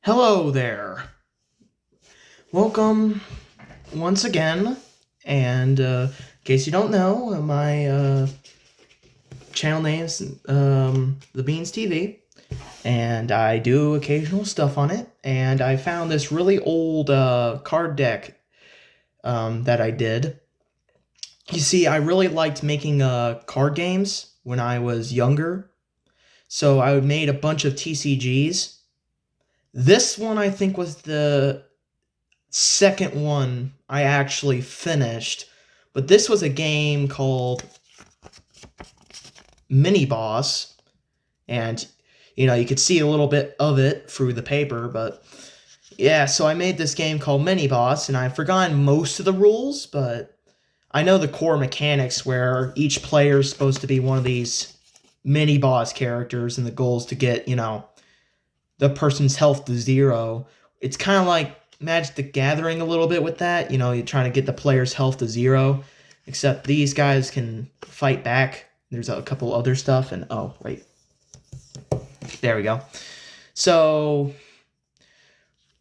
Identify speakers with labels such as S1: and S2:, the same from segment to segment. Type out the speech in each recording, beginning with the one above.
S1: Hello there. Welcome once again. And in case you don't know, my channel name's The Beans TV, and I do occasional stuff on it. And I found this really old card deck that I did. You see, I really liked making card games when I was younger, so I made a bunch of TCGs. This one I think was the second one I actually finished, but this was a game called Mini Boss, and you could see a little bit of it through the paper, but yeah, so I made this game called Mini Boss, and I've forgotten most of the rules, but I know the core mechanics where each player is supposed to be one of these mini boss characters, and the goal is to get, the person's health to zero. It's kind of like Magic the Gathering a little bit with that. You're trying to get the player's health to zero, except these guys can fight back. There's a couple other stuff, and oh, wait. There we go. So,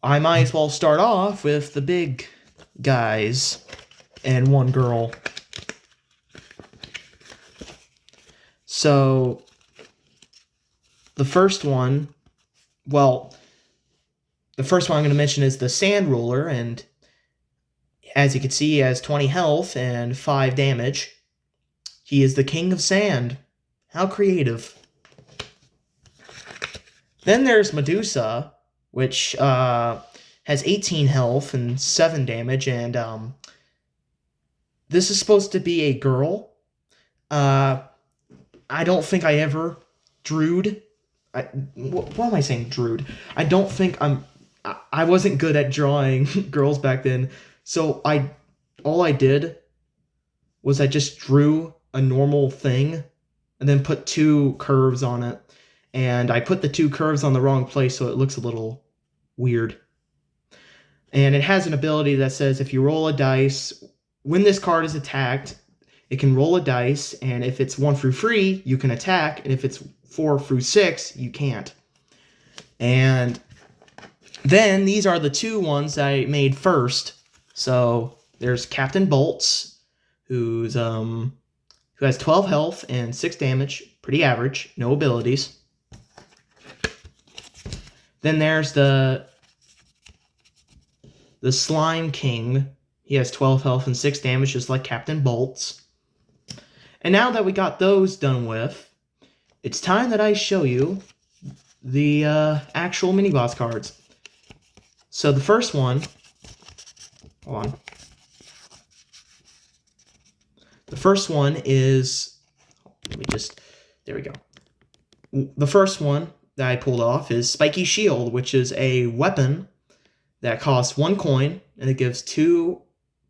S1: I might as well start off with the big guys and one girl. So, the first one I'm going to mention is the Sand Ruler, and as you can see, he has 20 health and 5 damage. He is the King of Sand. How creative. Then there's Medusa, which has 18 health and 7 damage, and this is supposed to be a girl. I don't think I ever drewed. What am I saying, Druid? I don't think I wasn't good at drawing girls back then, so all I did was I just drew a normal thing and then put 2 curves on it, and I put the 2 curves on the wrong place, so it looks a little weird. And it has an ability that says if you roll a dice, when this card is attacked, it can roll a dice, and if it's 1 through 3, you can attack, and if it's 4 through 6, you can't. And then these are the 2 ones I made first. So there's Captain Bolts, who has 12 health and 6 damage, pretty average, no abilities. Then there's the Slime King. He has 12 health and 6 damage, just like Captain Bolts. And now that we got those done with, it's time that I show you the actual mini-boss cards. So the first one, hold on. The first one is, there we go. The first one that I pulled off is Spiky Shield, which is a weapon that costs 1 coin, and it gives 2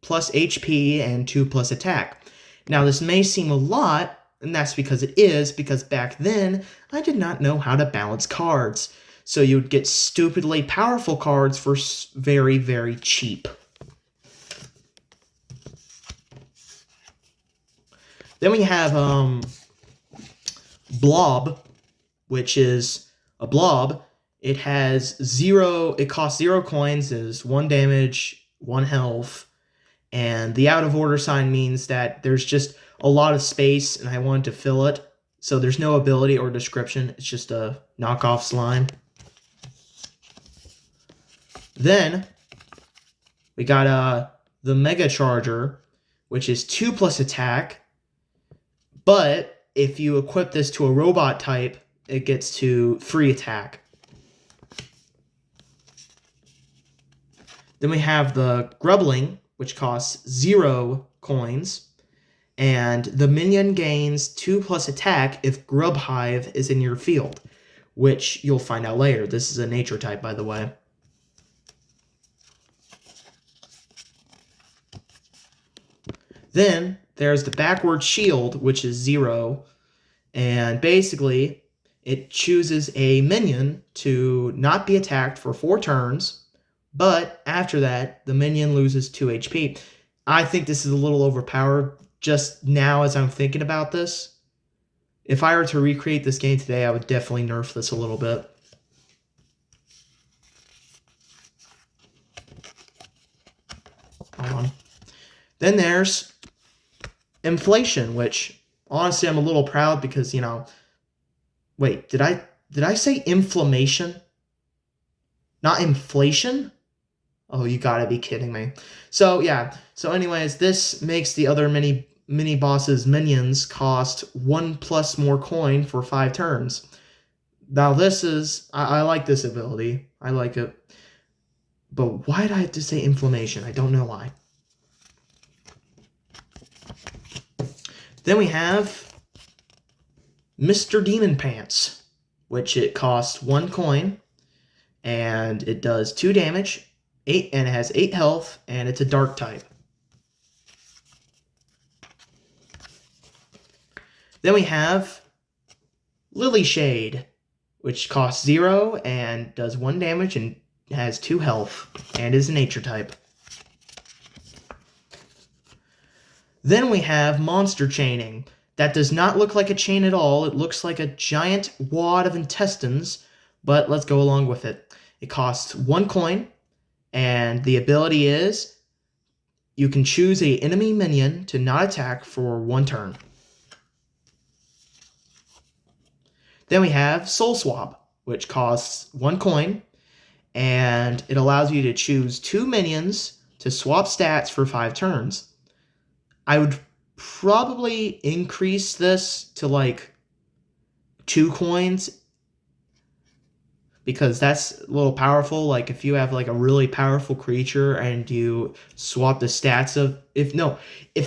S1: plus HP and 2 plus attack. Now this may seem a lot, and that's because it is, because back then, I did not know how to balance cards. So you'd get stupidly powerful cards for very, very cheap. Then we have Blob, which is a blob. It costs 0 coins, is 1 damage, 1 health, and the out of order sign means that there's just a lot of space, and I wanted to fill it. So there's no ability or description. It's just a knockoff slime. Then we got the Mega Charger, which is 2 plus attack. But if you equip this to a robot type, it gets to 3 attack. Then we have the Grubling, which costs 0 coins. And the minion gains 2 plus attack if Grub Hive is in your field, which you'll find out later. This is a nature type, by the way. Then there's the Backward Shield, which is 0. And basically, it chooses a minion to not be attacked for 4 turns. But after that, the minion loses 2 HP. I think this is a little overpowered. Just now as I'm thinking about this, if I were to recreate this game today, I would definitely nerf this a little bit. buy one. Then there's inflation, which honestly I'm a little proud because, you know, wait, did I say inflammation? Not inflation? Oh, you gotta be kidding me. So yeah. So anyways, this makes the other mini bosses minions cost 1+ more coin for 5 turns. Now this is I like this ability. I like it. But why did I have to say inflammation? I don't know why. Then we have Mr. Demon Pants, which it costs 1 coin, and it does 2 damage, 8, and it has 8 health, and it's a dark type. Then we have Lily Shade, which costs 0 and does 1 damage and has 2 health, and is a nature type. Then we have Monster Chaining. That does not look like a chain at all. It looks like a giant wad of intestines, but let's go along with it. It costs 1 coin, and the ability is you can choose an enemy minion to not attack for 1 turn. Then we have Soul Swap, which costs 1 coin, and it allows you to choose 2 minions to swap stats for 5 turns. I would probably increase this to like 2 coins because that's a little powerful. Like if you have like a really powerful creature and you swap the stats of if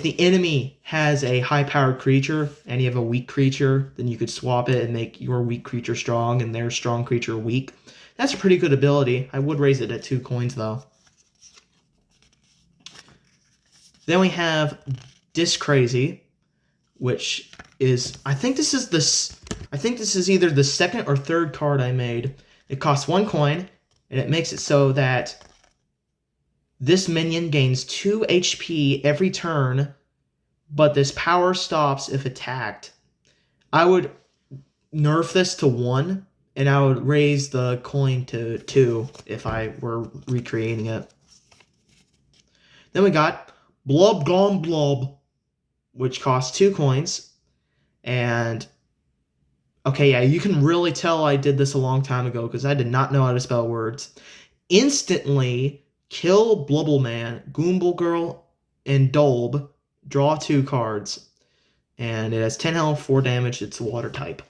S1: the enemy has a high powered creature and you have a weak creature, then you could swap it and make your weak creature strong and their strong creature weak. That's a pretty good ability. I would raise it at 2 coins though. Then we have Discrazy, which is I think this is either the second or third card I made. It costs 1 coin, and it makes it so that this minion gains 2 HP every turn, but this power stops if attacked. I would nerf this to 1, and I would raise the coin to 2 if I were recreating it. Then we got Blub Gone Blub, which costs 2 coins, and okay, yeah, you can really tell I did this a long time ago because I did not know how to spell words. Instantly kill Blubbleman, Goomble Girl, and Dolb. Draw 2 cards. And it has 10 health, 4 damage. It's a water type.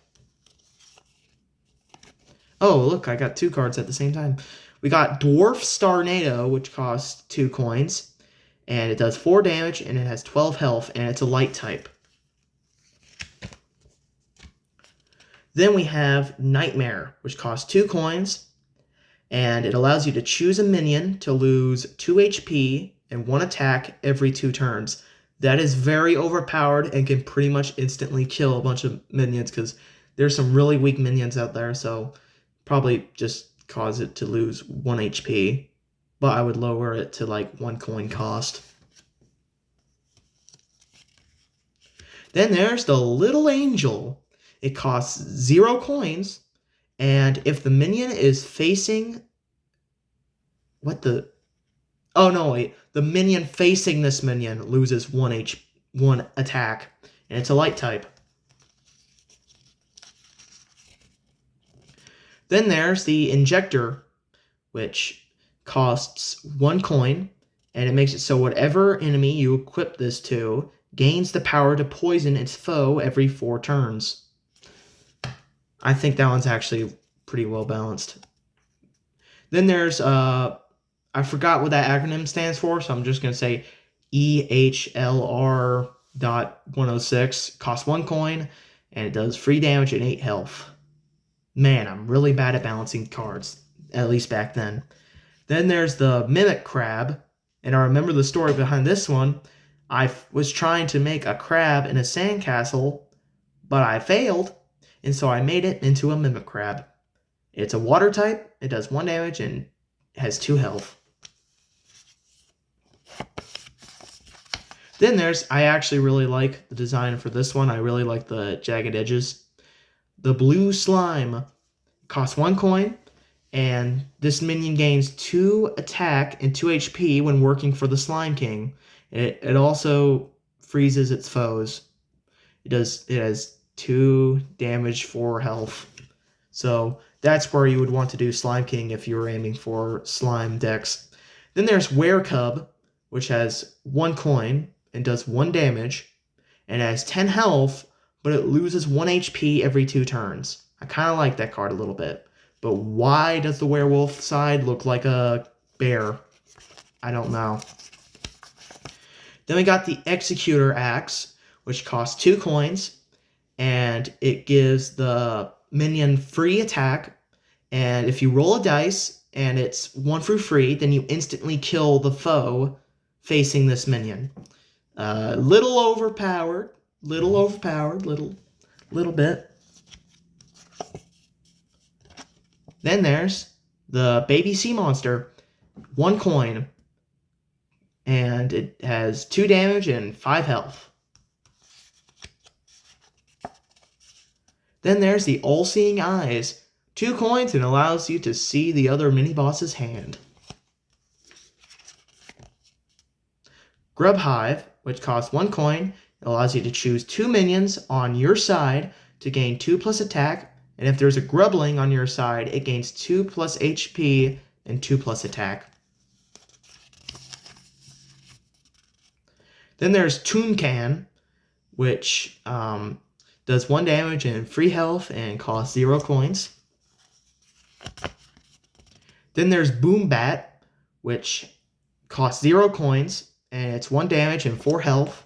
S1: Oh, look, I got 2 cards at the same time. We got Dwarf Starnado, which costs 2 coins. And it does 4 damage, and it has 12 health, and it's a light type. Then we have Nightmare, which costs 2 coins, and it allows you to choose a minion to lose 2 HP and 1 attack every 2 turns. That is very overpowered and can pretty much instantly kill a bunch of minions because there's some really weak minions out there, so probably just cause it to lose 1 HP, but I would lower it to like 1 coin cost. Then there's the Little Angel. It costs 0 coins, and if the minion is facing... Oh, no, wait. The minion facing this minion loses 1 attack, and it's a light type. Then there's the Injector, which costs 1 coin, and it makes it so whatever enemy you equip this to gains the power to poison its foe every 4 turns. I think that one's actually pretty well balanced. Then there's, I forgot what that acronym stands for, so I'm just going to say EHLR.106. Costs 1 coin, and it does 3 damage and 8 health. Man, I'm really bad at balancing cards, at least back then. Then there's the Mimic Crab, and I remember the story behind this one. I was trying to make a crab in a sandcastle, but I failed. And so I made it into a Mimic Crab. It's a water type, it does 1 damage, and has 2 health. Then I actually really like the design for this one. I really like the jagged edges. The Blue Slime costs 1 coin, And this minion gains 2 attack and 2 HP when working for the Slime King. It also freezes its foes. It has 2 damage, 4 health. So that's where you would want to do Slime King if you were aiming for slime decks. Then there's Werecub, which has 1 coin and does 1 damage, and it has 10 health, but it loses 1 HP every 2 turns. I kind of like that card a little bit. But why does the werewolf side look like a bear? I don't know. Then we got the Executor Axe, which costs 2 coins, and it gives the minion free attack, and if you roll a dice and it's 1 through free, then you instantly kill the foe facing this minion. Little overpowered, little bit. Then there's the Baby Sea Monster, 1 coin, and it has 2 damage and 5 health. Then there's the All-Seeing Eyes, 2 coins, and allows you to see the other mini-boss's hand. Grub Hive, which costs 1 coin, allows you to choose 2 minions on your side to gain 2+ attack, and if there's a Grubling on your side, it gains 2+ HP and 2+ attack. Then there's Tooncan, which does 1 damage and 3 health and costs 0 coins. Then there's Boombat, which costs 0 coins, and it's 1 damage and 4 health.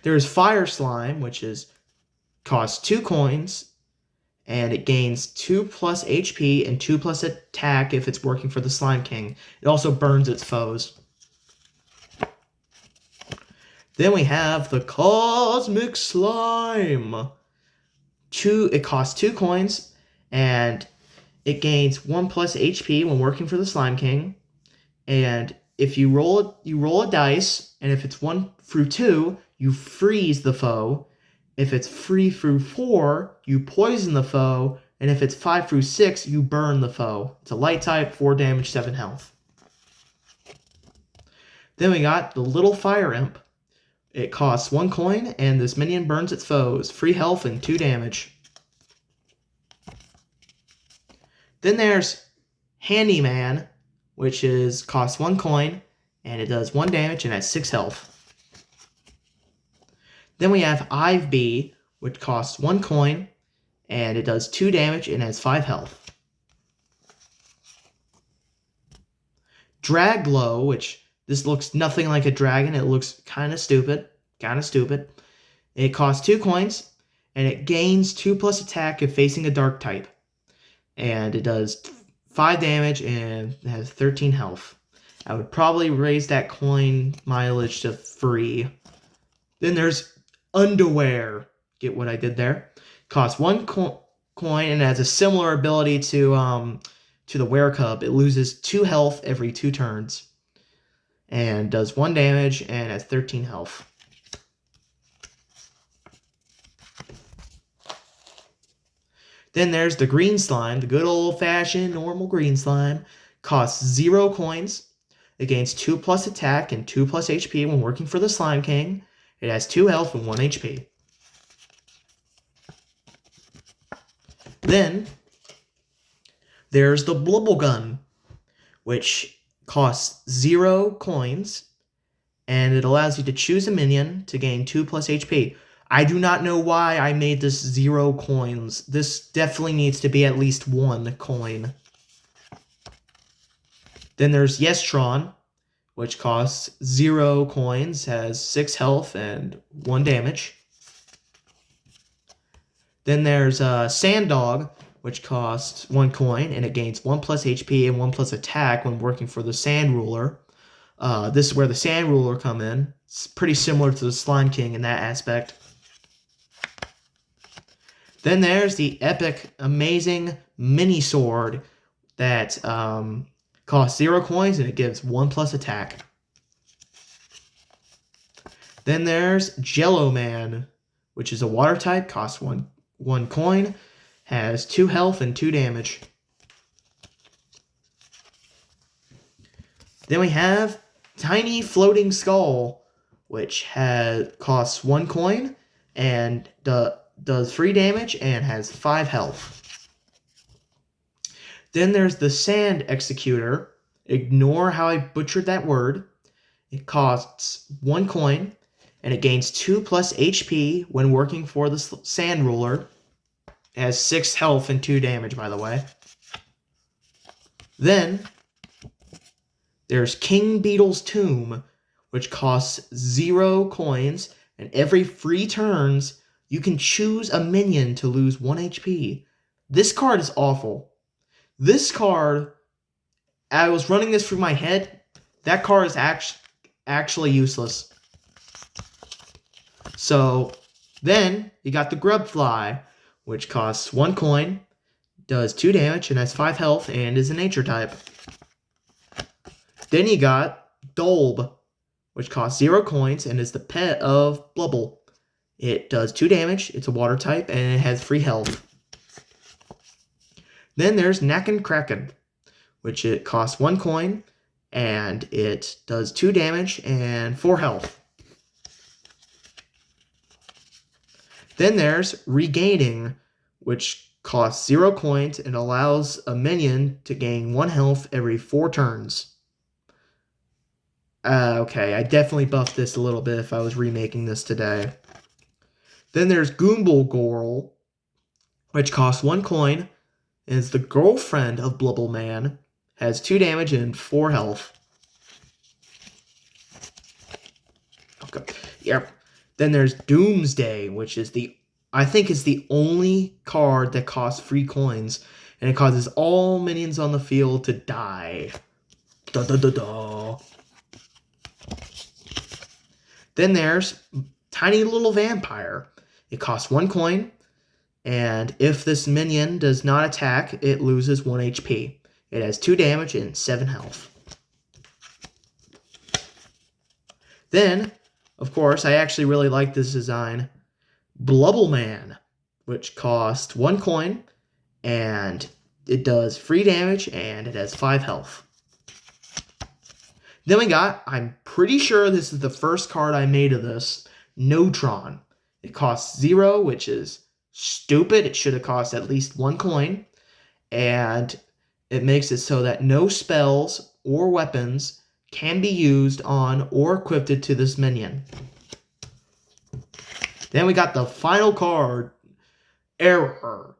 S1: There's Fire Slime, which costs 2 coins, and it gains 2+ HP and 2+ attack if it's working for the Slime King. It also burns its foes. Then we have the Cosmic Slime. It costs 2 coins, and it gains 1+ HP when working for the Slime King. And if you roll a dice, and if it's 1 through 2, you freeze the foe. If it's 3 through 4, you poison the foe. And if it's 5 through 6, you burn the foe. It's a light type, 4 damage, 7 health. Then we got the Little Fire Imp. It costs 1 coin, and this minion burns its foes. 3 health and 2 damage. Then there's Handyman, which costs 1 coin, and it does 1 damage and has 6 health. Then we have Iveby, which costs 1 coin, and it does 2 damage and has 5 health. Draglow, which this looks nothing like a dragon. It looks kind of stupid. It costs 2 coins, and it gains 2+ attack if facing a dark type. And it does 5 damage and has 13 health. I would probably raise that coin mileage to 3. Then there's Underwear. Get what I did there? Costs 1 coin and has a similar ability to the Werecub. It loses 2 health every 2 turns. And does 1 damage and has 13 health. Then there's the Green Slime, the good old-fashioned normal green slime. Costs 0 coins. It gains 2+ attack and 2+ HP when working for the Slime King. It has 2 health and 1 HP. Then there's the Blubblegun, which costs 0 coins, and it allows you to choose a minion to gain 2+ HP. I do not know why I made this 0 coins. This definitely needs to be at least 1 coin. Then there's Yestron, which costs 0 coins, has 6 health and 1 damage. Then there's Sanddog, which costs 1 coin, and it gains 1+ HP and 1+ attack when working for the Sand Ruler. This is where the Sand Ruler come in. It's pretty similar to the Slime King in that aspect. Then there's the epic, amazing mini sword that costs 0 coins and it gives 1+ attack. Then there's Jello Man, which is a water type, costs one coin, has 2 health and 2 damage. Then we have Tiny Floating Skull, which costs 1 coin and does 3 damage and has 5 health. Then there's the Sand Executor. Ignore how I butchered that word. It costs 1 coin and it gains 2 plus HP when working for the Sand Ruler. It has 6 health and 2 damage, by the way. Then there's King Beetle's Tomb, which costs 0 coins, and every 3 turns, you can choose a minion to lose 1 HP. This card is awful. This card, I was running this through my head, that card is actually useless. So, then, you got the Grubfly, which costs 1 coin, does 2 damage, and has 5 health, and is a nature type. Then you got Dolb, which costs 0 coins and is the pet of Blubble. It does 2 damage, it's a water type, and it has 3 health. Then there's Nacken Kraken, which it costs 1 coin, and it does 2 damage and 4 health. Then there's Regaining, which costs 0 coins and allows a minion to gain 1 health every 4 turns. Okay, I definitely buffed this a little bit if I was remaking this today. Then there's Goomble Gorl, which costs 1 coin, and is the girlfriend of Blubble Man, has 2 damage and 4 health. Okay, yep. Then there's Doomsday, which is I think is the only card that costs 3 coins, and it causes all minions on the field to die. Da da da da. Then there's Tiny Little Vampire. It costs 1 coin, and if this minion does not attack, it loses 1 HP. It has 2 damage and 7 health. Then, of course, I actually really like this design. Blubble Man, which costs 1 coin, and it does 3 damage, and it has 5 health. Then we got, I'm pretty sure this is the first card I made of this, Notron. It costs 0, which is stupid. It should have cost at least 1 coin. And it makes it so that no spells or weapons can be used on or equipped to this minion. Then we got the final card, Error.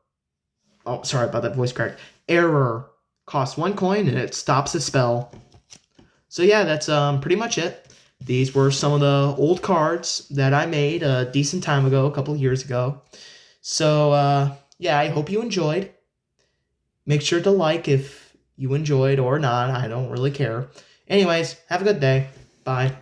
S1: Oh, sorry about that voice crack. Error. Costs 1 coin and it stops a spell. So yeah, that's pretty much it. These were some of the old cards that I made a decent time ago, a couple of years ago. So yeah, I hope you enjoyed. Make sure to like if you enjoyed or not. I don't really care. Anyways, have a good day. Bye.